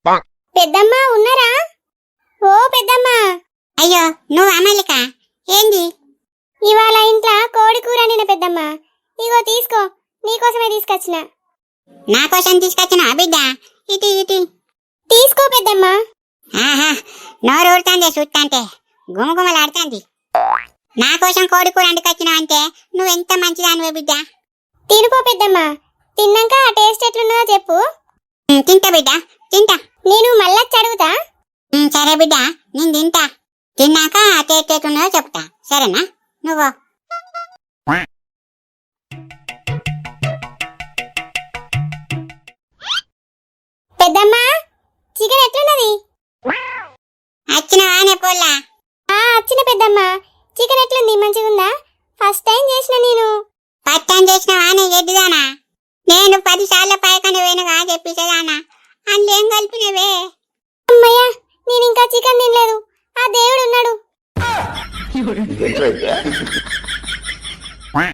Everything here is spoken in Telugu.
పెద్దమ్మ ఉన్నారా? ఓ పెద్దమ్మ. అయ్యో నువ్వు అమలిక ఏంది? ఇవాళ ఇంట్లో కోడి కూర వండిన పెద్దమ్మ. ఇగో తీసుకో, నీకోసమే తీసుకొచ్చిన. నా కోసం తీసుకొచ్చినా బిడ్డ? ఇటు ఇటు తీసుకో పెద్దమ్మ. ఆహా, నోరు ఊరుతాందే చూస్తాంటే, గుమగుమలాడుతాంది. నా కోసం కోడి కూర వండుకొచ్చినావు అంటే నువ్వెంత మంచిదానివే బిడ్డ. తినుకో పెద్దమ్మ, తిన్నాక టేస్ట్ ఎట్లున్నదో చెప్పు. తింటా బిడ్డ, తింటా. నేను మళ్ళొచ్చి అడుగుతా. సరే బిడ్డ, నేను తింటా. తిన్నాక టేస్ట్ ఎట్లున్నదో చెప్తా, సరేనా? నువ్వు పెద్దమ్మ, చికెన్ ఎట్లున్నది? వచ్చినవానే పోల్లా? వచ్చిన పెద్దమ్మ. చికెన్ ఎట్లుంది? మంచిగుందా? ఫస్ట్ టైం చేసిన నేను. పట్టం చేసినవానే ఎడ్డిదానా? నేను 10 సార్లు పైకన వేనుగా చెప్పేసేదానా, అందుకేం కలిపినవే? అమ్మయ్యా, నేను ఇంకా చికెన్ తినలేదు. ఆ దేవుడు ఉన్నాడు.